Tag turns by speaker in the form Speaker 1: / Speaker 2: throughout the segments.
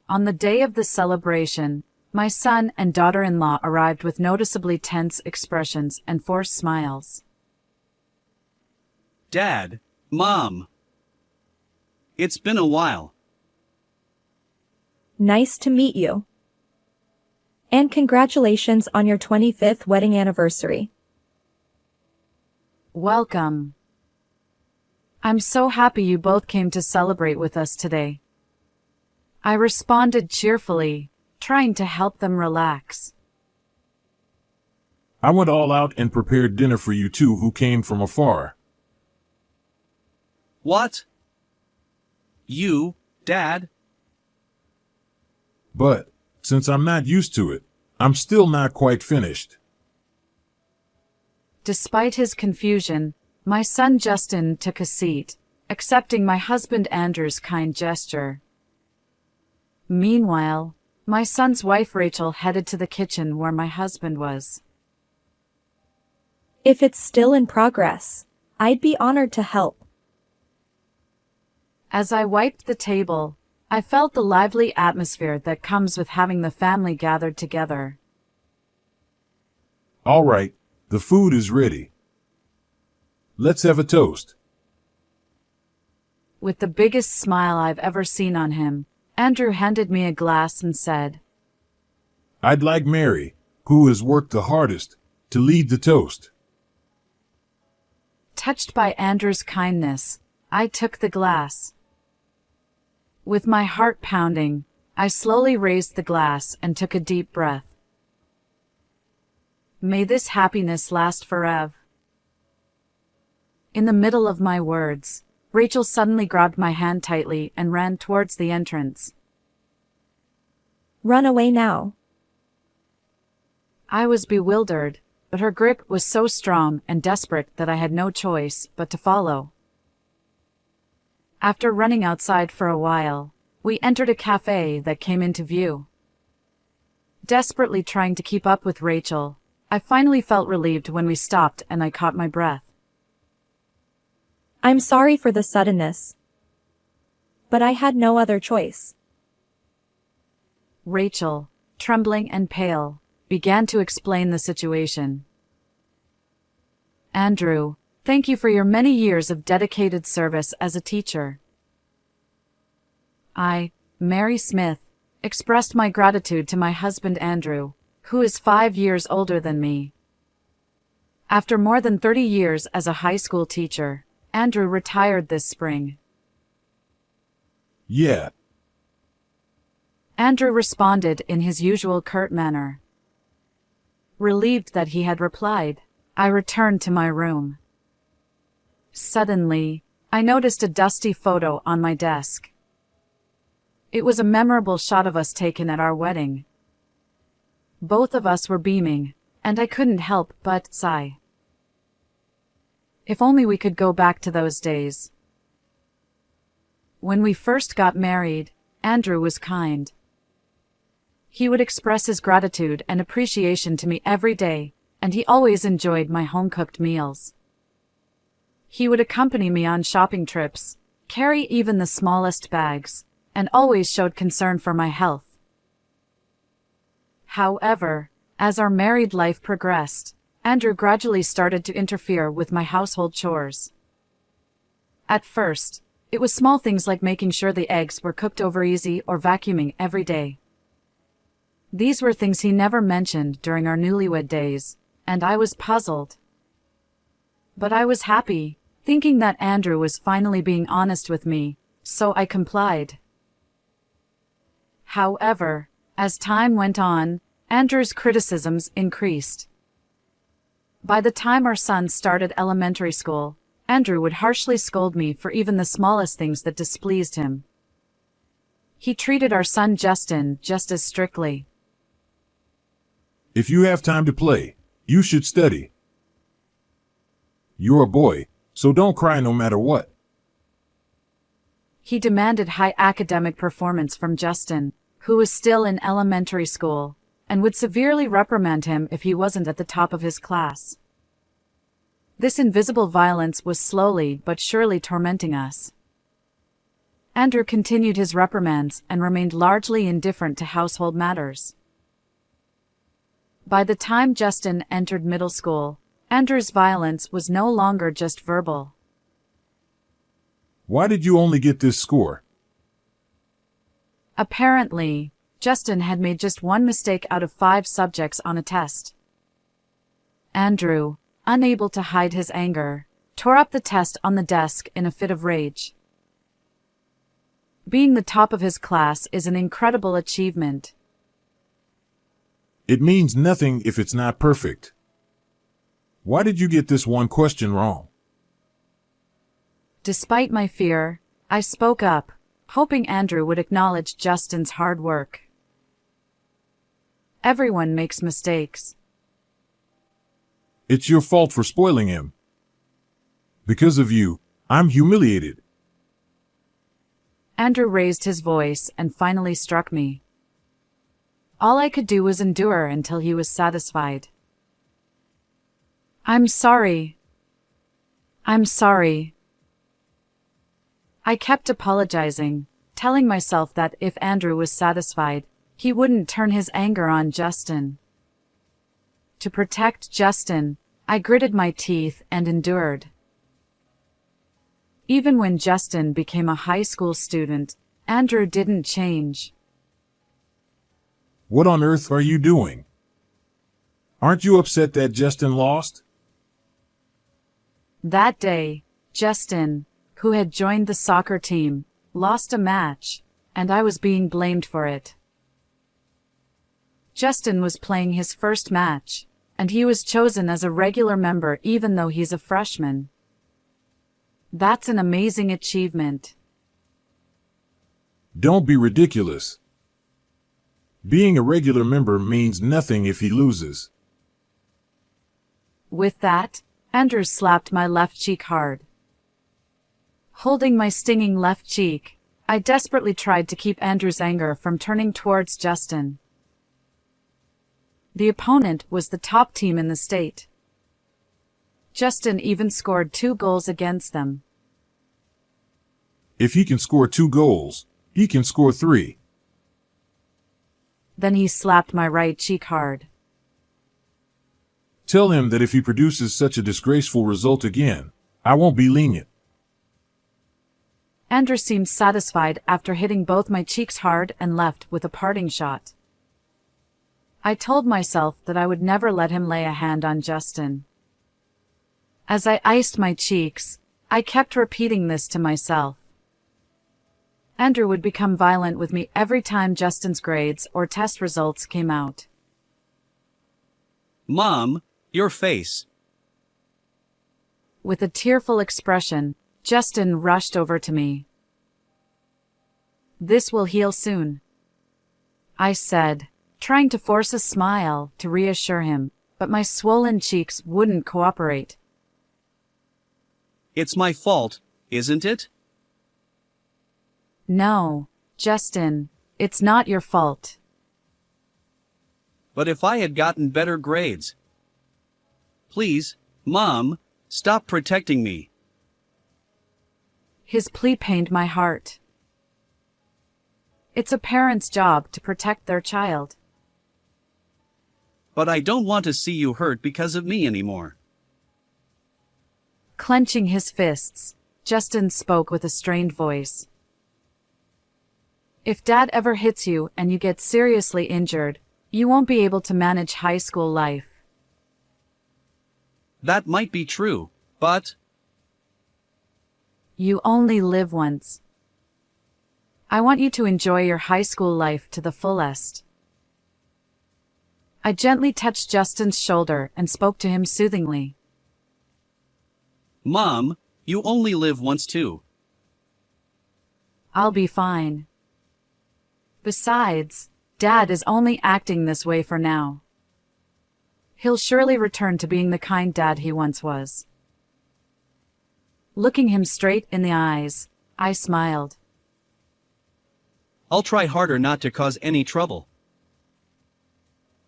Speaker 1: On the day of the celebration, my son and daughter-in-law arrived with noticeably tense expressions and forced smiles.
Speaker 2: Dad, Mom. It's been a while.
Speaker 3: Nice to meet you. And congratulations on your 25th wedding anniversary.
Speaker 1: Welcome. I'm so happy you both came to celebrate with us today. I responded cheerfully, trying to help them relax.
Speaker 4: I went all out and prepared dinner for you two who came from afar.
Speaker 2: What? You, Dad?
Speaker 4: But, since I'm not used to it, I'm still not quite finished.
Speaker 1: Despite his confusion, my son Justin took a seat, accepting my husband Andrew's kind gesture. Meanwhile, my son's wife Rachel headed to the kitchen where my husband was.
Speaker 3: If it's still in progress, I'd be honored to help.
Speaker 1: As I wiped the table, I felt the lively atmosphere that comes with having the family gathered together.
Speaker 4: All right, the food is ready. Let's have a toast.
Speaker 1: With the biggest smile I've ever seen on him, Andrew handed me a glass and said,
Speaker 4: I'd like Mary, who has worked the hardest, to lead the toast.
Speaker 1: Touched by Andrew's kindness, I took the glass. With my heart pounding, I slowly raised the glass and took a deep breath. May this happiness last forever. In the middle of my words, Rachel suddenly grabbed my hand tightly and ran towards the entrance.
Speaker 3: Run away now.
Speaker 1: I was bewildered, but her grip was so strong and desperate that I had no choice but to follow. After running outside for a while, we entered a cafe that came into view. Desperately trying to keep up with Rachel, I finally felt relieved when we stopped and I caught my breath.
Speaker 3: I'm sorry for the suddenness, but I had no other choice.
Speaker 1: Rachel, trembling and pale, began to explain the situation. Andrew, thank you for your many years of dedicated service as a teacher. I, Mary Smith, expressed my gratitude to my husband Andrew, who is 5 years older than me. After more than 30 years as a high school teacher, Andrew retired this spring.
Speaker 4: Yeah.
Speaker 1: Andrew responded in his usual curt manner. Relieved that he had replied, I returned to my room. Suddenly, I noticed a dusty photo on my desk. It was a memorable shot of us taken at our wedding. Both of us were beaming, and I couldn't help but sigh. If only we could go back to those days. When we first got married, Andrew was kind. He would express his gratitude and appreciation to me every day, and he always enjoyed my home-cooked meals. He would accompany me on shopping trips, carry even the smallest bags, and always showed concern for my health. However, as our married life progressed, Andrew gradually started to interfere with my household chores. At first, it was small things like making sure the eggs were cooked over easy or vacuuming every day. These were things he never mentioned during our newlywed days, and I was puzzled. But I was happy, thinking that Andrew was finally being honest with me, so I complied. However, as time went on, Andrew's criticisms increased. By the time our son started elementary school, Andrew would harshly scold me for even the smallest things that displeased him. He treated our son Justin just as strictly.
Speaker 4: If you have time to play, you should study. You're a boy, so don't cry no matter what.
Speaker 1: He demanded high academic performance from Justin, who was still in elementary school, and would severely reprimand him if he wasn't at the top of his class. This invisible violence was slowly but surely tormenting us. Andrew continued his reprimands and remained largely indifferent to household matters. By the time Justin entered middle school, Andrew's violence was no longer just verbal.
Speaker 4: Why did you only get this score?
Speaker 1: Apparently, Justin had made just one mistake out of 5 subjects on a test. Andrew, unable to hide his anger, tore up the test on the desk in a fit of rage. Being the top of his class is an incredible achievement.
Speaker 4: It means nothing if it's not perfect. Why did you get this one question wrong?
Speaker 1: Despite my fear, I spoke up, hoping Andrew would acknowledge Justin's hard work. Everyone makes mistakes.
Speaker 4: It's your fault for spoiling him. Because of you, I'm humiliated.
Speaker 1: Andrew raised his voice and finally struck me. All I could do was endure until he was satisfied. I'm sorry. I'm sorry. I kept apologizing, telling myself that if Andrew was satisfied, he wouldn't turn his anger on Justin. To protect Justin, I gritted my teeth and endured. Even when Justin became a high school student, Andrew didn't change.
Speaker 4: What on earth are you doing? Aren't you upset that Justin lost?
Speaker 1: That day, Justin, who had joined the soccer team, lost a match, and I was being blamed for it. Justin was playing his first match, and he was chosen as a regular member even though he's a freshman. That's an amazing achievement.
Speaker 4: Don't be ridiculous. Being a regular member means nothing if he loses.
Speaker 1: With that, Andrew slapped my left cheek hard. Holding my stinging left cheek, I desperately tried to keep Andrew's anger from turning towards Justin. The opponent was the top team in the state. Justin even scored 2 goals against them.
Speaker 4: If he can score 2 goals, he can score 3.
Speaker 1: Then he slapped my right cheek hard.
Speaker 4: Tell him that if he produces such a disgraceful result again, I won't be lenient.
Speaker 1: Andrew seemed satisfied after hitting both my cheeks hard and left with a parting shot. I told myself that I would never let him lay a hand on Justin. As I iced my cheeks, I kept repeating this to myself. Andrew would become violent with me every time Justin's grades or test results came out.
Speaker 2: Mom, your face.
Speaker 1: With a tearful expression, Justin rushed over to me. This will heal soon, I said, trying to force a smile to reassure him, but my swollen cheeks wouldn't cooperate.
Speaker 2: It's my fault, isn't it?
Speaker 1: No, Justin, it's not your fault.
Speaker 2: But if I had gotten better grades. Please, Mom, stop protecting me.
Speaker 1: His plea pained my heart. It's a parent's job to protect their child.
Speaker 2: But I don't want to see you hurt because of me anymore.
Speaker 1: Clenching his fists, Justin spoke with a strained voice. If Dad ever hits you and you get seriously injured, you won't be able to manage high school life.
Speaker 2: That might be true, but
Speaker 1: You only live once. I want you to enjoy your high school life to the fullest. I gently touched Justin's shoulder and spoke to him soothingly.
Speaker 2: Mom, you only live once too.
Speaker 1: I'll be fine. Besides, Dad is only acting this way for now. He'll surely return to being the kind dad he once was. Looking him straight in the eyes, I smiled.
Speaker 2: I'll try harder not to cause any trouble.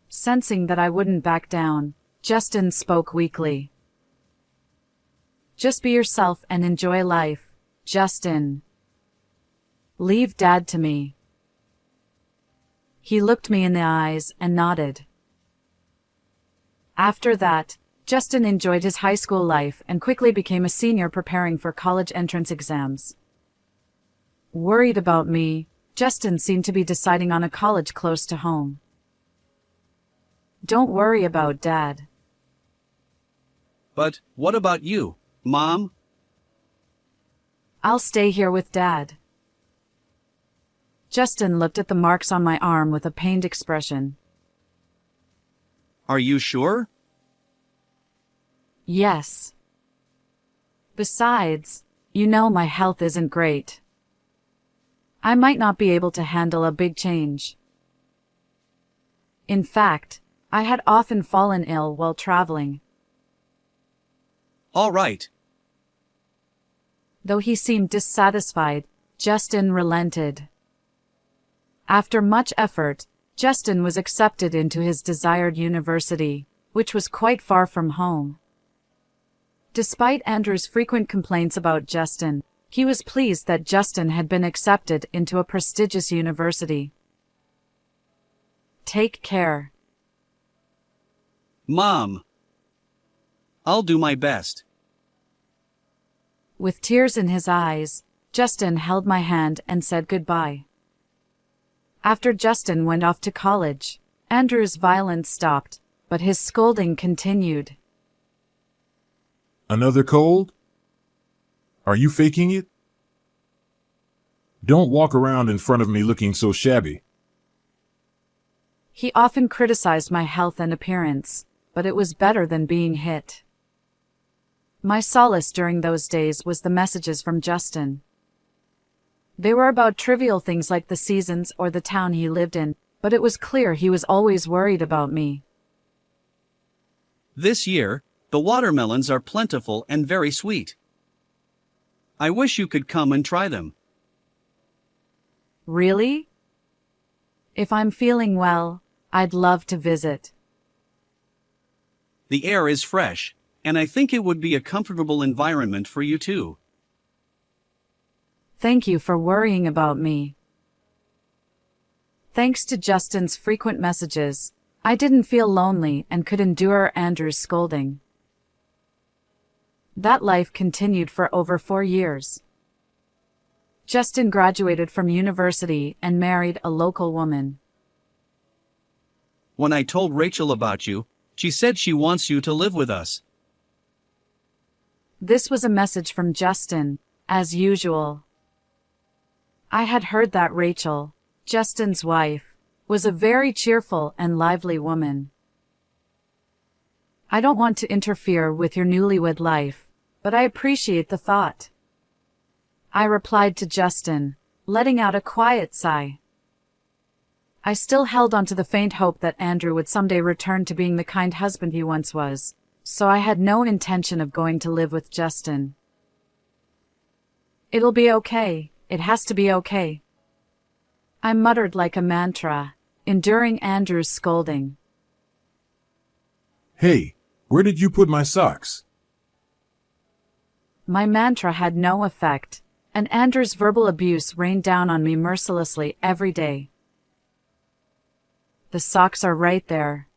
Speaker 1: Sensing that I wouldn't back down, Justin spoke weakly. Just be yourself and enjoy life, Justin. Leave Dad to me. He looked me in the eyes and nodded. After that, Justin enjoyed his high school life and quickly became a senior preparing for college entrance exams. Worried about me, Justin seemed to be deciding on a college close to home. Don't worry about Dad.
Speaker 2: But what about you, Mom?
Speaker 1: I'll stay here with Dad. Justin looked at the marks on my arm with a pained expression.
Speaker 2: Are you sure?
Speaker 1: Yes. Besides, you know my health isn't great. I might not be able to handle a big change. In fact, I had often fallen ill while traveling.
Speaker 2: All right.
Speaker 1: Though he seemed dissatisfied, Justin relented. After much effort, Justin was accepted into his desired university, which was quite far from home. Despite Andrew's frequent complaints about Justin, he was pleased that Justin had been accepted into a prestigious university. Take care.
Speaker 2: Mom. I'll do my best.
Speaker 1: With tears in his eyes, Justin held my hand and said goodbye. After Justin went off to college, Andrew's violence stopped, but his scolding continued.
Speaker 4: Another cold? Are you faking it? Don't walk around in front of me looking so shabby.
Speaker 1: He often criticized my health and appearance, but it was better than being hit. My solace during those days was the messages from Justin. They were about trivial things like the seasons or the town he lived in, but it was clear he was always worried about me.
Speaker 2: This year, the watermelons are plentiful and very sweet. I wish you could come and try them.
Speaker 1: Really? If I'm feeling well, I'd love to visit.
Speaker 2: The air is fresh, and I think it would be a comfortable environment for you too.
Speaker 1: Thank you for worrying about me. Thanks to Justin's frequent messages, I didn't feel lonely and could endure Andrew's scolding. That life continued for over 4 years. Justin graduated from university and married a local woman.
Speaker 2: When I told Rachel about you, she said she wants you to live with us.
Speaker 1: This was a message from Justin, as usual. I had heard that Rachel, Justin's wife, was a very cheerful and lively woman. I don't want to interfere with your newlywed life, but I appreciate the thought. I replied to Justin, letting out a quiet sigh. I still held on to the faint hope that Andrew would someday return to being the kind husband he once was, so I had no intention of going to live with Justin. It'll be okay. It has to be okay. I muttered like a mantra, enduring Andrew's scolding.
Speaker 4: Hey, where did you put my socks?
Speaker 1: My mantra had no effect, and Andrew's verbal abuse rained down on me mercilessly every day. The socks are right there.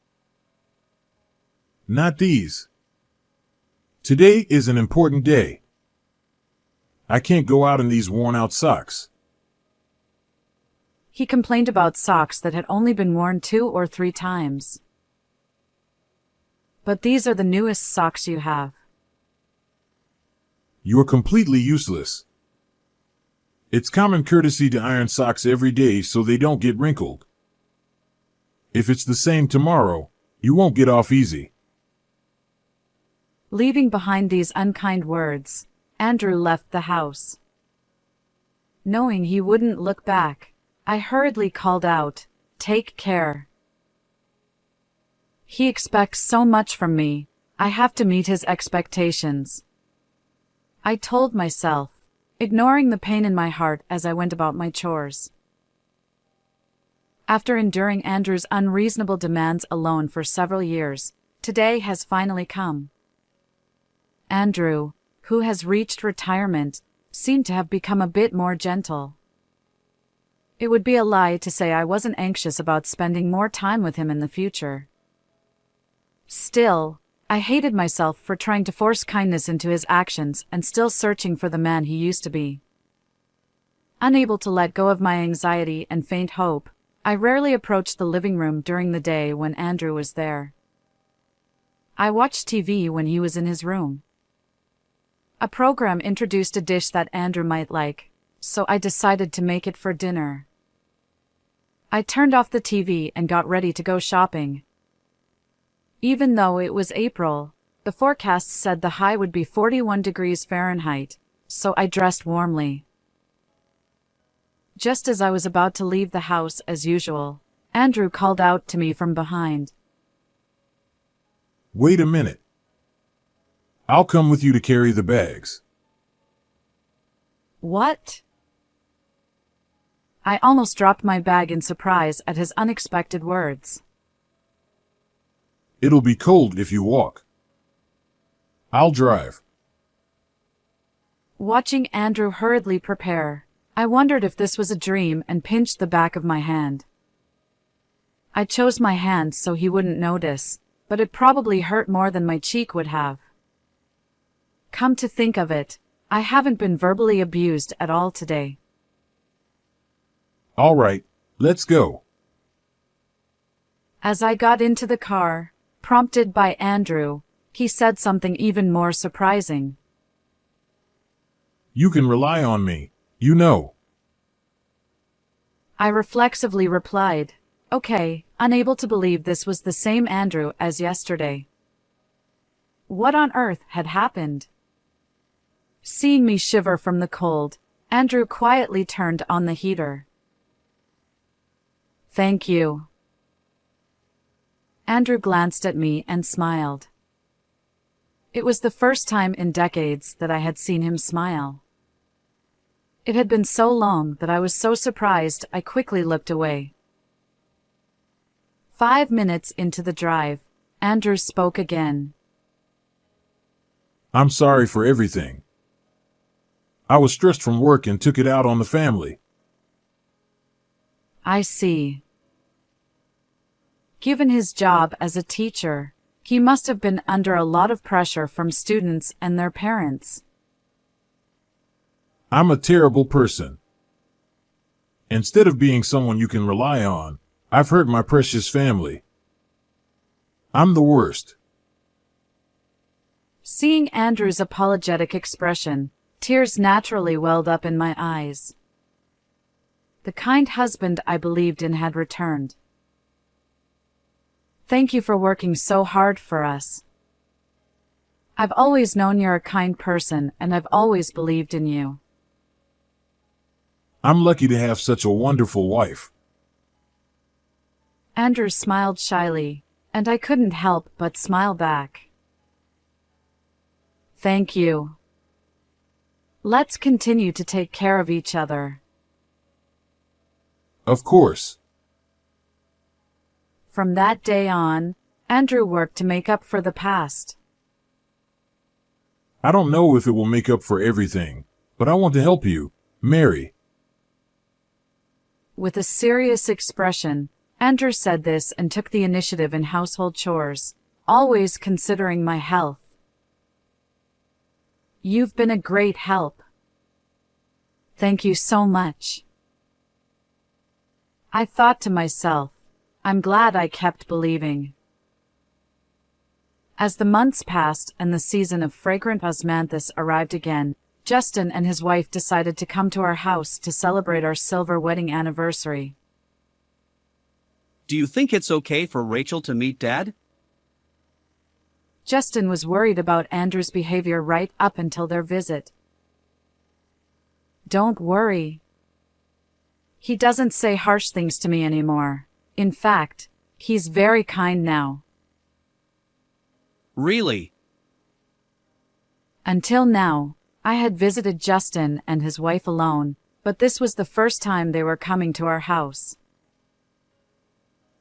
Speaker 4: Not these. Today is an important day. I can't go out in these worn-out socks.
Speaker 1: He complained about socks that had only been worn 2 or 3 times. But these are the newest socks you have.
Speaker 4: You're completely useless. It's common courtesy to iron socks every day so they don't get wrinkled. If it's the same tomorrow, you won't get off easy.
Speaker 1: Leaving behind these unkind words, Andrew left the house. Knowing he wouldn't look back, I hurriedly called out, "Take care." He expects so much from me, I have to meet his expectations. I told myself, ignoring the pain in my heart as I went about my chores. After enduring Andrew's unreasonable demands alone for several years, today has finally come. Andrew, who has reached retirement, seemed to have become a bit more gentle. It would be a lie to say I wasn't anxious about spending more time with him in the future. Still, I hated myself for trying to force kindness into his actions and still searching for the man he used to be. Unable to let go of my anxiety and faint hope, I rarely approached the living room during the day when Andrew was there. I watched TV when he was in his room. A program introduced a dish that Andrew might like, so I decided to make it for dinner. I turned off the TV and got ready to go shopping. Even though it was April, the forecast said the high would be 41 degrees Fahrenheit, so I dressed warmly. Just as I was about to leave the house as usual, Andrew called out to me from behind.
Speaker 4: Wait a minute. I'll come with you to carry the bags.
Speaker 1: What? I almost dropped my bag in surprise at his unexpected words.
Speaker 4: It'll be cold if you walk. I'll drive.
Speaker 1: Watching Andrew hurriedly prepare, I wondered if this was a dream and pinched the back of my hand. I chose my hand so he wouldn't notice, but it probably hurt more than my cheek would have. Come to think of it, I haven't been verbally abused at all today.
Speaker 4: All right, let's go.
Speaker 1: As I got into the car, prompted by Andrew, he said something even more surprising.
Speaker 4: You can rely on me, you know.
Speaker 1: I reflexively replied, okay, unable to believe this was the same Andrew as yesterday. What on earth had happened? Seeing me shiver from the cold, Andrew quietly turned on the heater. Thank you. Andrew glanced at me and smiled. It was the first time in decades that I had seen him smile. It had been so long that I was so surprised I quickly looked away. 5 minutes into the drive, Andrew spoke again.
Speaker 4: I'm sorry for everything. I was stressed from work and took it out on the family.
Speaker 1: I see. Given his job as a teacher, he must have been under a lot of pressure from students and their parents.
Speaker 4: I'm a terrible person. Instead of being someone you can rely on, I've hurt my precious family. I'm the worst.
Speaker 1: Seeing Andrew's apologetic expression, tears naturally welled up in my eyes. The kind husband I believed in had returned. Thank you for working so hard for us. I've always known you're a kind person, and I've always believed in you.
Speaker 4: I'm lucky to have such a wonderful wife.
Speaker 1: Andrew smiled shyly, and I couldn't help but smile back. Thank you. Let's continue to take care of each other.
Speaker 4: Of course.
Speaker 1: From that day on, Andrew worked to make up for the past.
Speaker 4: I don't know if it will make up for everything, but I want to help you, Mary.
Speaker 1: With a serious expression, Andrew said this and took the initiative in household chores, always considering my health. You've been a great help. Thank you so much. I thought to myself, I'm glad I kept believing. As the months passed and the season of fragrant osmanthus arrived again, Justin and his wife decided to come to our house to celebrate our silver wedding anniversary.
Speaker 2: Do you think it's okay for Rachel to meet Dad?
Speaker 1: Justin was worried about Andrew's behavior right up until their visit. Don't worry. He doesn't say harsh things to me anymore. In fact, he's very kind now.
Speaker 2: Really?
Speaker 1: Until now, I had visited Justin and his wife alone, but this was the first time they were coming to our house.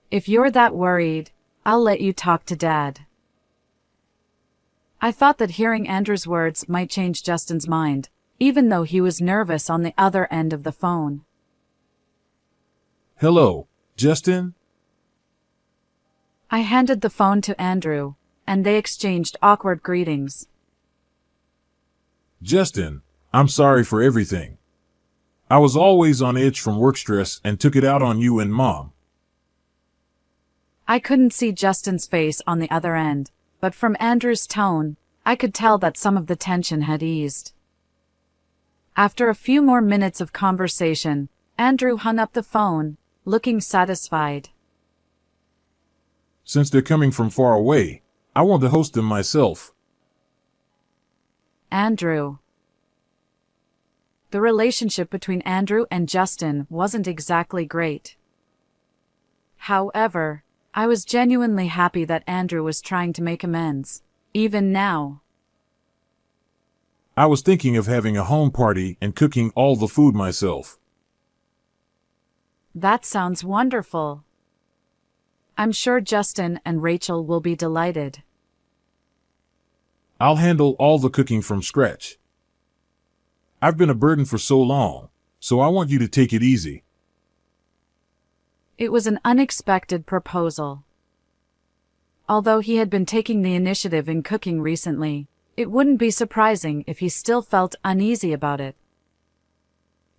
Speaker 1: If you're that worried, I'll let you talk to Dad. I thought that hearing Andrew's words might change Justin's mind, even though he was nervous on the other end of the phone.
Speaker 4: Hello, Justin?
Speaker 1: I handed the phone to Andrew, and they exchanged awkward greetings.
Speaker 4: Justin, I'm sorry for everything. I was always on edge from work stress and took it out on you and Mom.
Speaker 1: I couldn't see Justin's face on the other end, but from Andrew's tone, I could tell that some of the tension had eased. After a few more minutes of conversation, Andrew hung up the phone, looking satisfied.
Speaker 4: Since they're coming from far away, I want to host them myself.
Speaker 1: Andrew. The relationship between Andrew and Justin wasn't exactly great. However, I was genuinely happy that Andrew was trying to make amends, even now.
Speaker 4: I was thinking of having a home party and cooking all the food myself.
Speaker 1: That sounds wonderful. I'm sure Justin and Rachel will be delighted.
Speaker 4: I'll handle all the cooking from scratch. I've been a burden for so long, so I want you to take it easy.
Speaker 1: It was an unexpected proposal. Although he had been taking the initiative in cooking recently, it wouldn't be surprising if he still felt uneasy about it.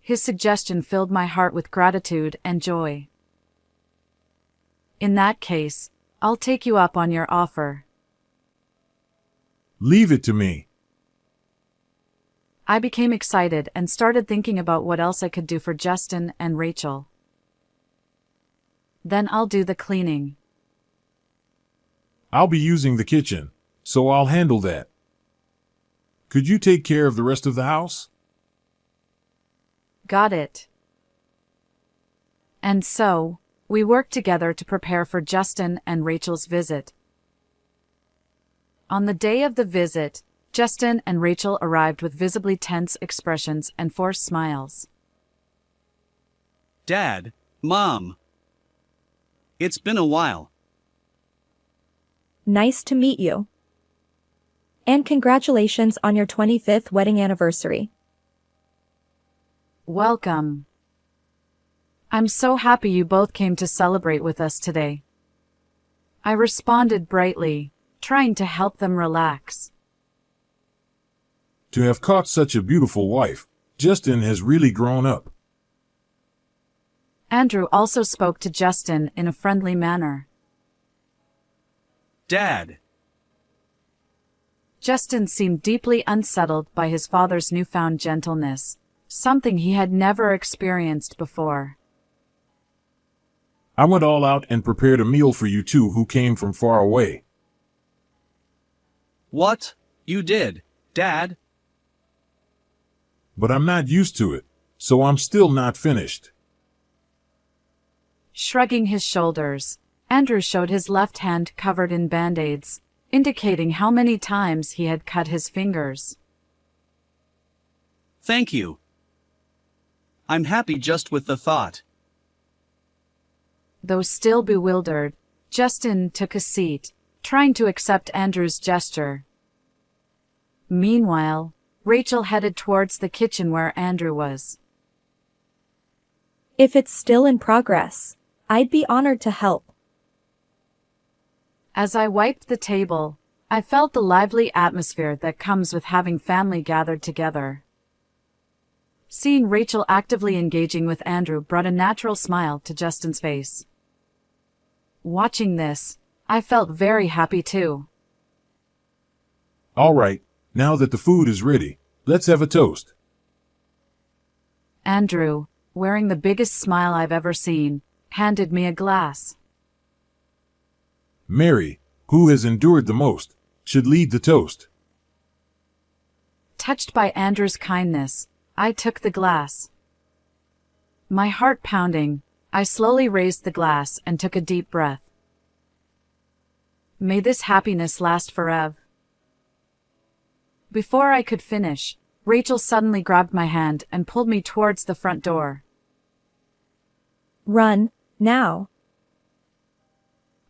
Speaker 1: His suggestion filled my heart with gratitude and joy. In that case, I'll take you up on your offer.
Speaker 4: Leave it to me.
Speaker 1: I became excited and started thinking about what else I could do for Justin and Rachel. Then I'll do the cleaning.
Speaker 4: I'll be using the kitchen, so I'll handle that. Could you take care of the rest of the house?
Speaker 1: Got it. And so, we worked together to prepare for Justin and Rachel's visit. On the day of the visit, Justin and Rachel arrived with visibly tense expressions and forced smiles.
Speaker 2: Dad, Mom. It's been a while.
Speaker 3: Nice to meet you. And congratulations on your 25th wedding anniversary.
Speaker 1: Welcome. I'm so happy you both came to celebrate with us today. I responded brightly, trying to help them relax.
Speaker 4: To have caught such a beautiful wife, Justin has really grown up.
Speaker 1: Andrew also spoke to Justin in a friendly manner.
Speaker 2: Dad.
Speaker 1: Justin seemed deeply unsettled by his father's newfound gentleness, something he had never experienced before.
Speaker 4: I went all out and prepared a meal for you two who came from far away.
Speaker 2: What? You did, Dad?
Speaker 4: But I'm not used to it, so I'm still not finished.
Speaker 1: Shrugging his shoulders, Andrew showed his left hand covered in band-aids, indicating how many times he had cut his fingers.
Speaker 2: Thank you. I'm happy just with the thought.
Speaker 1: Though still bewildered, Justin took a seat, trying to accept Andrew's gesture. Meanwhile, Rachel headed towards the kitchen where Andrew was.
Speaker 3: If it's still in progress, I'd be honored to help.
Speaker 1: As I wiped the table, I felt the lively atmosphere that comes with having family gathered together. Seeing Rachel actively engaging with Andrew brought a natural smile to Justin's face. Watching this, I felt very happy too.
Speaker 4: All right, now that the food is ready, let's have a toast.
Speaker 1: Andrew, wearing the biggest smile I've ever seen, handed me a glass.
Speaker 4: Mary, who has endured the most, should lead the toast.
Speaker 1: Touched by Andrew's kindness, I took the glass. My heart pounding, I slowly raised the glass and took a deep breath. May this happiness last forever. Before I could finish, Rachel suddenly grabbed my hand and pulled me towards the front door.
Speaker 3: Run, now.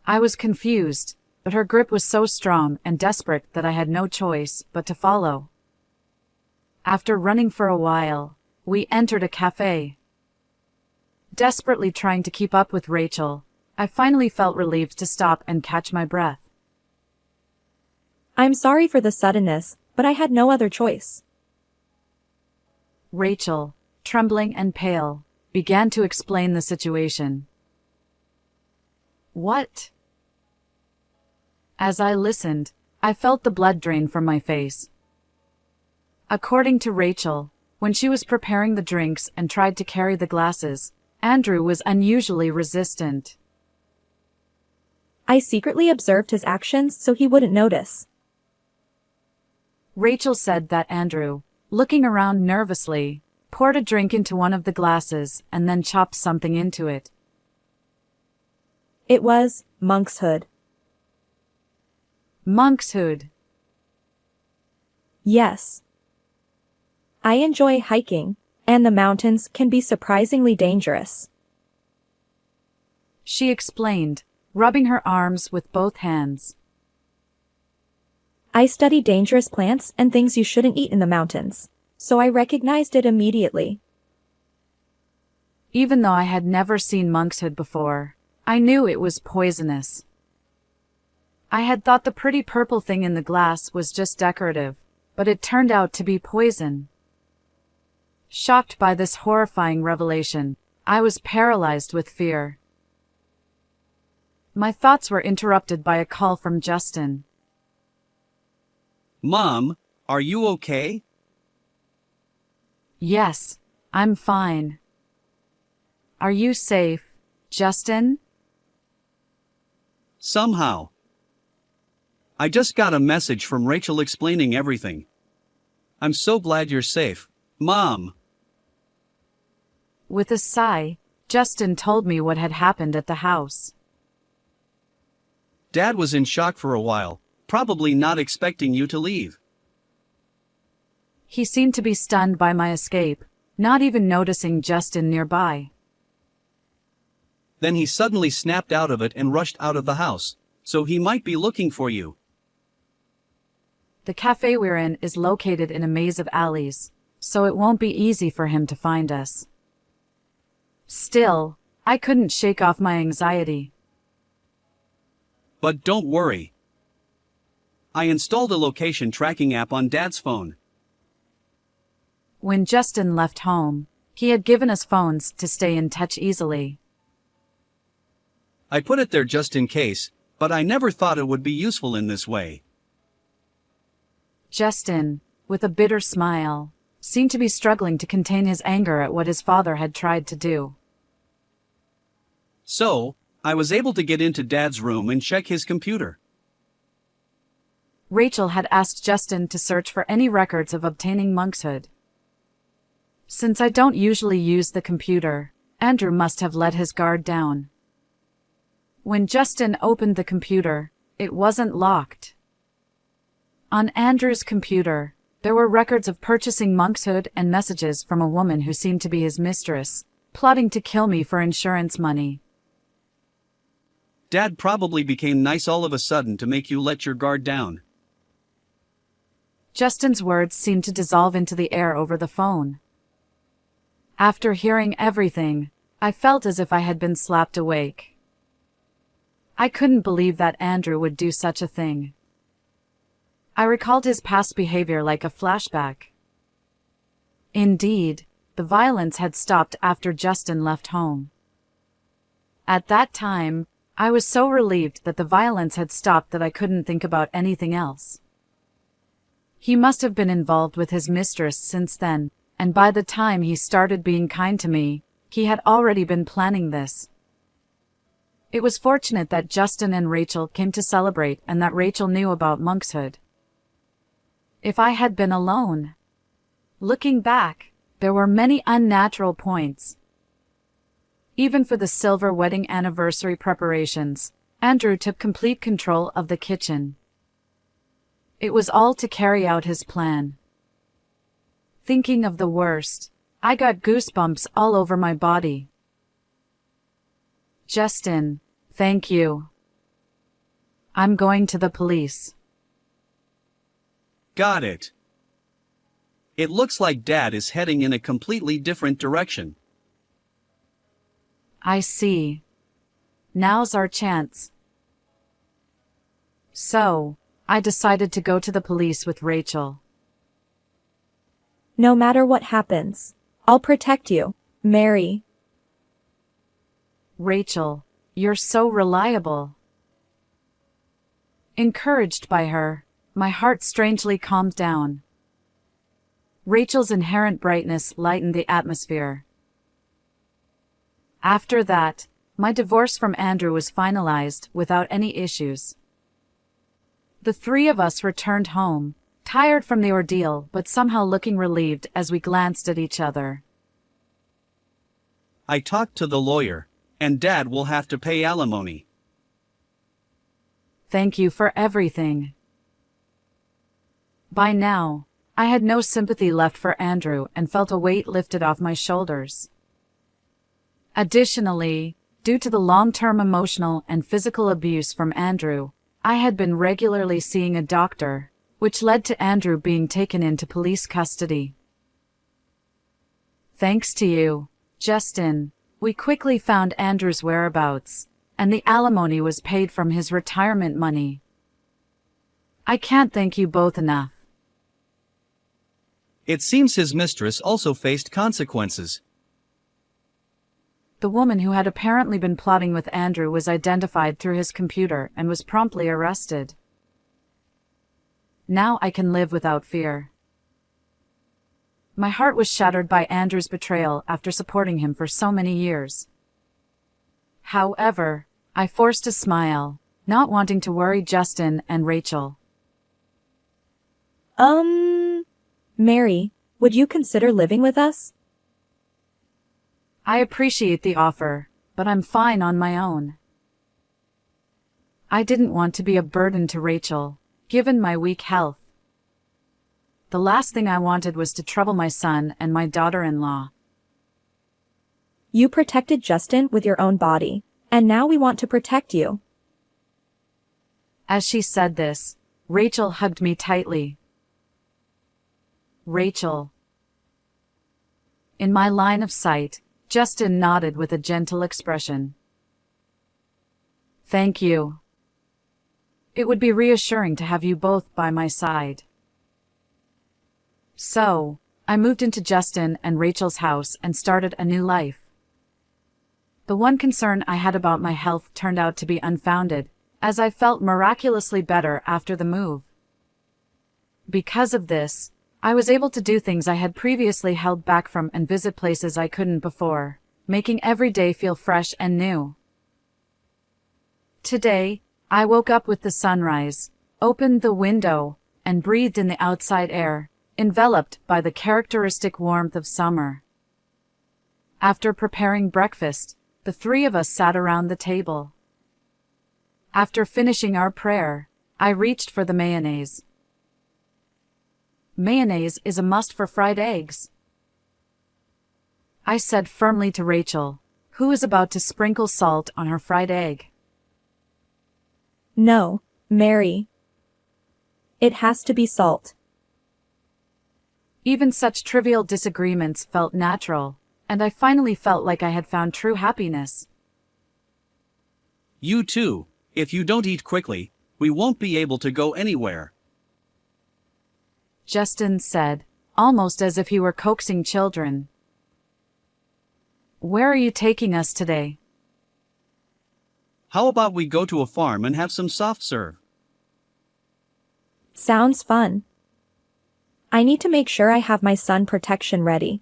Speaker 1: I was confused, but her grip was so strong and desperate that I had no choice but to follow. After running for a while, we entered a cafe. Desperately trying to keep up with Rachel, I finally felt relieved to stop and catch my breath.
Speaker 3: I'm sorry for the suddenness, but I had no other choice.
Speaker 1: Rachel, trembling and pale, began to explain the situation. What? As I listened, I felt the blood drain from my face. According to Rachel, when she was preparing the drinks and tried to carry the glasses, Andrew was unusually resistant.
Speaker 3: I secretly observed his actions so he wouldn't notice.
Speaker 1: Rachel said that Andrew, looking around nervously, poured a drink into one of the glasses and then chopped something into it.
Speaker 3: It was monkshood.
Speaker 1: Monkshood.
Speaker 3: Yes. I enjoy hiking, and the mountains can be surprisingly dangerous.
Speaker 1: She explained, rubbing her arms with both hands.
Speaker 3: I study dangerous plants and things you shouldn't eat in the mountains, so I recognized it immediately.
Speaker 1: Even though I had never seen monkshood before, I knew it was poisonous. I had thought the pretty purple thing in the glass was just decorative, but it turned out to be poison. Shocked by this horrifying revelation, I was paralyzed with fear. My thoughts were interrupted by a call from Justin.
Speaker 2: Mom, are you okay?
Speaker 1: Yes, I'm fine. Are you safe, Justin?
Speaker 2: Somehow. I just got a message from Rachel explaining everything. I'm so glad you're safe, Mom.
Speaker 1: With a sigh, Justin told me what had happened at the house.
Speaker 2: Dad was in shock for a while, probably not expecting you to leave.
Speaker 1: He seemed to be stunned by my escape, not even noticing Justin nearby.
Speaker 2: Then he suddenly snapped out of it and rushed out of the house, so he might be looking for you.
Speaker 1: The cafe we're in is located in a maze of alleys, so it won't be easy for him to find us. Still, I couldn't shake off my anxiety.
Speaker 2: But don't worry. I installed a location tracking app on Dad's phone.
Speaker 1: When Justin left home, he had given us phones to stay in touch easily.
Speaker 2: I put it there just in case, but I never thought it would be useful in this way.
Speaker 1: Justin, with a bitter smile, seemed to be struggling to contain his anger at what his father had tried to do.
Speaker 2: So, I was able to get into Dad's room and check his computer.
Speaker 1: Rachel had asked Justin to search for any records of obtaining monkshood. Since I don't usually use the computer, Andrew must have let his guard down. When Justin opened the computer, it wasn't locked. On Andrew's computer, there were records of purchasing monkshood and messages from a woman who seemed to be his mistress, plotting to kill me for insurance money.
Speaker 2: Dad probably became nice all of a sudden to make you let your guard down.
Speaker 1: Justin's words seemed to dissolve into the air over the phone. After hearing everything, I felt as if I had been slapped awake. I couldn't believe that Andrew would do such a thing. I recalled his past behavior like a flashback. Indeed, the violence had stopped after Justin left home. At that time, I was so relieved that the violence had stopped that I couldn't think about anything else. He must have been involved with his mistress since then, and by the time he started being kind to me, he had already been planning this. It was fortunate that Justin and Rachel came to celebrate and that Rachel knew about monkshood. If I had been alone. Looking back, there were many unnatural points. Even for the silver wedding anniversary preparations, Andrew took complete control of the kitchen. It was all to carry out his plan. Thinking of the worst, I got goosebumps all over my body. Justin, thank you. I'm going to the police.
Speaker 2: Got it. It looks like Dad is heading in a completely different direction.
Speaker 1: I see. Now's our chance. So, I decided to go to the police with Rachel.
Speaker 3: No matter what happens, I'll protect you, Mary.
Speaker 1: Rachel, you're so reliable. Encouraged by her, my heart strangely calmed down. Rachel's inherent brightness lightened the atmosphere. After that, my divorce from Andrew was finalized without any issues. The three of us returned home, tired from the ordeal but somehow looking relieved as we glanced at each other.
Speaker 2: I talked to the lawyer, and Dad will have to pay alimony.
Speaker 1: Thank you for everything. By now, I had no sympathy left for Andrew and felt a weight lifted off my shoulders. Additionally, due to the long-term emotional and physical abuse from Andrew, I had been regularly seeing a doctor, which led to Andrew being taken into police custody. Thanks to you, Justin, we quickly found Andrew's whereabouts, and the alimony was paid from his retirement money. I can't thank you both enough.
Speaker 2: It seems his mistress also faced consequences.
Speaker 1: The woman who had apparently been plotting with Andrew was identified through his computer and was promptly arrested. Now I can live without fear. My heart was shattered by Andrew's betrayal after supporting him for so many years. However, I forced a smile, not wanting to worry Justin and Rachel.
Speaker 3: Mary, would you consider living with us?
Speaker 1: I appreciate the offer, but I'm fine on my own. I didn't want to be a burden to Rachel, given my weak health. The last thing I wanted was to trouble my son and my daughter-in-law.
Speaker 3: You protected Justin with your own body, and now we want to protect you.
Speaker 1: As she said this, Rachel hugged me tightly. Rachel. In my line of sight, Justin nodded with a gentle expression. Thank you. It would be reassuring to have you both by my side. So, I moved into Justin and Rachel's house and started a new life. The one concern I had about my health turned out to be unfounded, as I felt miraculously better after the move. Because of this, I was able to do things I had previously held back from and visit places I couldn't before, making every day feel fresh and new. Today, I woke up with the sunrise, opened the window, and breathed in the outside air, enveloped by the characteristic warmth of summer. After preparing breakfast, the three of us sat around the table. After finishing our prayer, I reached for the mayonnaise. Mayonnaise is a must for fried eggs, I said firmly to Rachel, who was about to sprinkle salt on her fried egg.
Speaker 3: No, Mary. It has to be salt.
Speaker 1: Even such trivial disagreements felt natural, and I finally felt like I had found true happiness.
Speaker 2: You too. If you don't eat quickly, we won't be able to go anywhere.
Speaker 1: Justin said, almost as if he were coaxing children. Where are you taking us today?
Speaker 2: How about we go to a farm and have some soft serve?
Speaker 3: Sounds fun. I need to make sure I have my sun protection ready.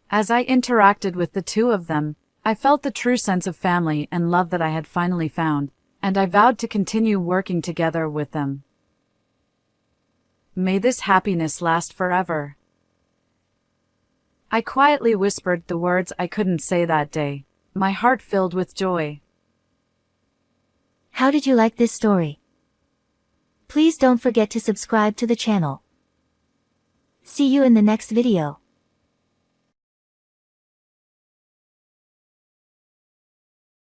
Speaker 1: As I interacted with the two of them, I felt the true sense of family and love that I had finally found, and I vowed to continue working together with them. May this happiness last forever. I quietly whispered the words I couldn't say that day, my heart filled with joy.
Speaker 5: How did you like this story? Please don't forget to subscribe to the channel. See you in the next video.